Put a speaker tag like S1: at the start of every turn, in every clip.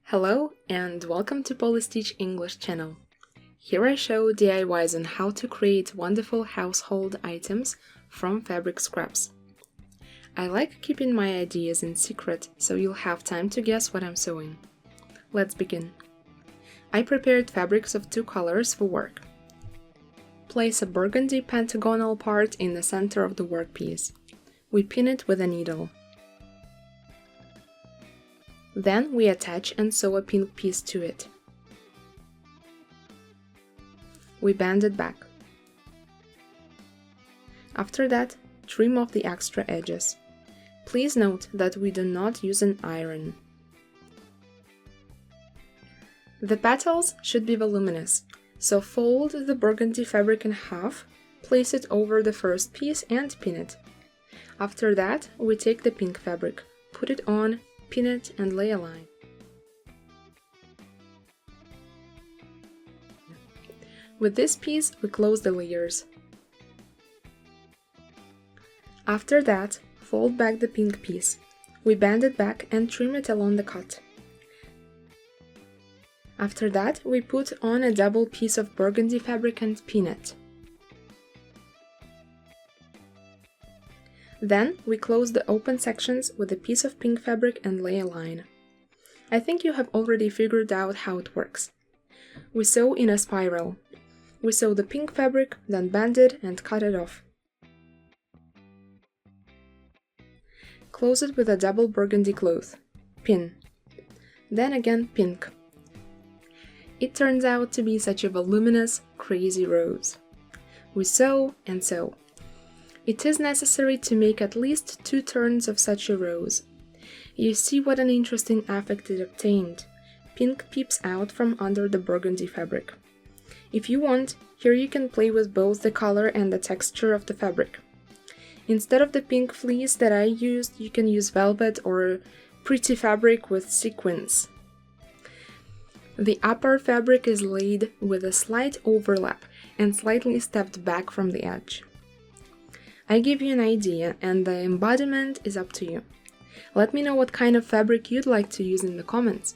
S1: Hello and welcome to Polystitch English channel. Here I show DIYs on how to create wonderful household items from fabric scraps. I like keeping my ideas in secret, so you'll have time to guess what I'm sewing. Let's begin. I prepared fabrics of two colors for work. Place a burgundy pentagonal part in the center of the workpiece. We pin it with a needle. Then we attach and sew a pink piece to it. We bend it back. After that, trim off the extra edges. Please note that we do not use an iron. The petals should be voluminous, so fold the burgundy fabric in half, place it over the first piece and pin it. After that, we take the pink fabric, put it on, pin it and lay a line. With this piece, we close the layers. After that, fold back the pink piece. We bend it back and trim it along the cut. After that, we put on a double piece of burgundy fabric and pin it. Then, we close the open sections with a piece of pink fabric and lay a line. I think you have already figured out how it works. We sew in a spiral. We sew the pink fabric, then bend it and cut it off. Close it with a double burgundy cloth. Pin. Then again pink. It turns out to be such a voluminous, crazy rose. We sew and sew. It is necessary to make at least 2 turns of such a rose. You see what an interesting effect it obtained. Pink peeps out from under the burgundy fabric. If you want, here you can play with both the color and the texture of the fabric. Instead of the pink fleece that I used, you can use velvet or pretty fabric with sequins. The upper fabric is laid with a slight overlap and slightly stepped back from the edge. I give you an idea, and the embodiment is up to you. Let me know what kind of fabric you'd like to use in the comments.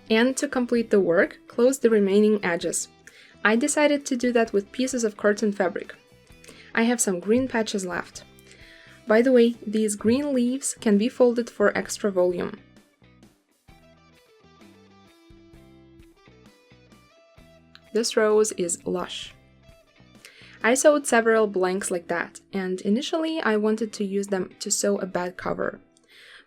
S1: And to complete the work, close the remaining edges. I decided to do that with pieces of curtain fabric. I have some green patches left. By the way, these green leaves can be folded for extra volume. This rose is lush. I sewed several blanks like that, and initially I wanted to use them to sew a bed cover.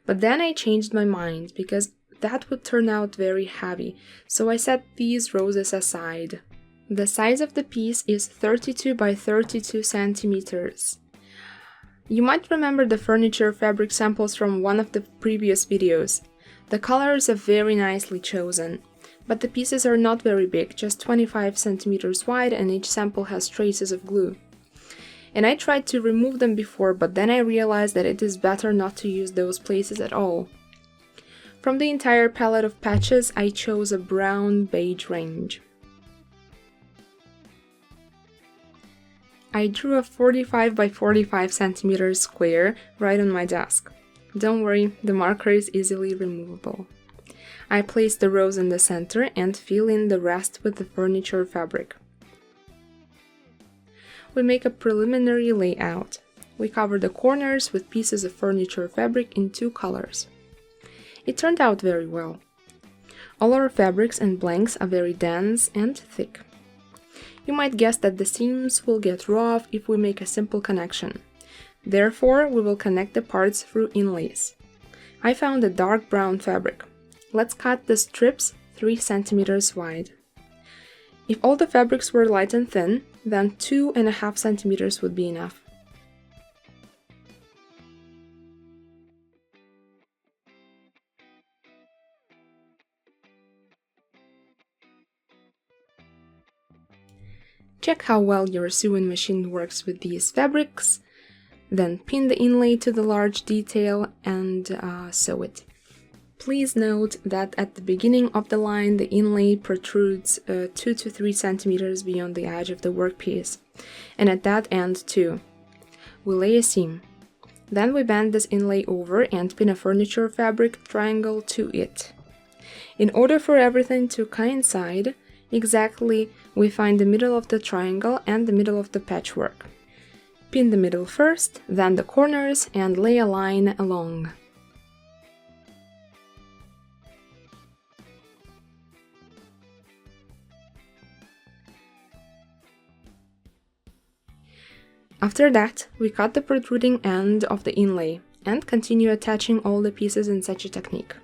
S1: But then I changed my mind because that would turn out very heavy, so I set these roses aside. The size of the piece is 32 by 32 centimeters. You might remember the furniture fabric samples from one of the previous videos. The colors are very nicely chosen. But the pieces are not very big, just 25 centimeters wide, and each sample has traces of glue. And I tried to remove them before, but then I realized that it is better not to use those places at all. From the entire palette of patches, I chose a brown-beige range. I drew a 45 by 45 centimeters square right on my desk. Don't worry, the marker is easily removable. I place the rose in the center and fill in the rest with the furniture fabric. We make a preliminary layout. We cover the corners with pieces of furniture fabric in 2 colors. It turned out very well. All our fabrics and blanks are very dense and thick. You might guess that the seams will get rough if we make a simple connection. Therefore, we will connect the parts through inlays. I found a dark brown fabric. Let's cut the strips 3 centimeters wide. If all the fabrics were light and thin, then 2.5 centimeters would be enough. Check how well your sewing machine works with these fabrics, then pin the inlay to the large detail and sew it. Please note that at the beginning of the line, the inlay protrudes 2 to 3 centimeters beyond the edge of the workpiece, and at that end too. We lay a seam. Then we bend this inlay over and pin a furniture fabric triangle to it. In order for everything to coincide exactly, we find the middle of the triangle and the middle of the patchwork. Pin the middle first, then the corners, and lay a line along. After that, we cut the protruding end of the inlay and continue attaching all the pieces in such a technique.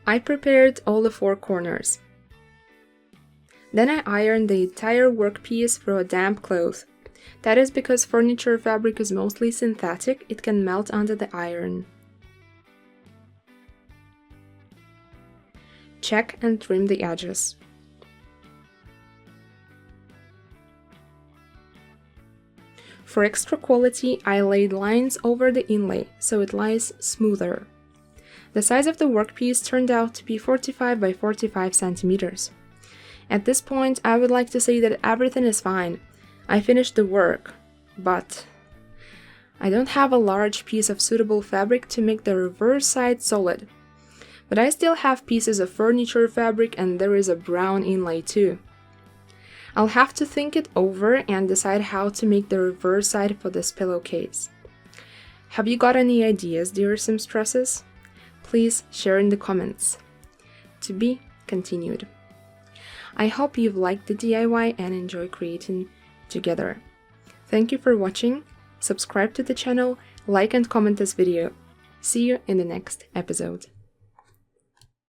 S1: I prepared all the 4 corners. Then I ironed the entire workpiece through a damp cloth. That is because furniture fabric is mostly synthetic, it can melt under the iron. Check and trim the edges. For extra quality, I laid lines over the inlay, so it lies smoother. The size of the workpiece turned out to be 45 by 45 centimeters. At this point, I would like to say that everything is fine. I finished the work, but I don't have a large piece of suitable fabric to make the reverse side solid. But I still have pieces of furniture fabric and there is a brown inlay too. I'll have to think it over and decide how to make the reverse side for this pillowcase. Have you got any ideas, dear seamstresses? Please share in the comments. To be continued. I hope you've liked the DIY and enjoy creating together. Thank you for watching, subscribe to the channel, like and comment this video. See you in the next episode.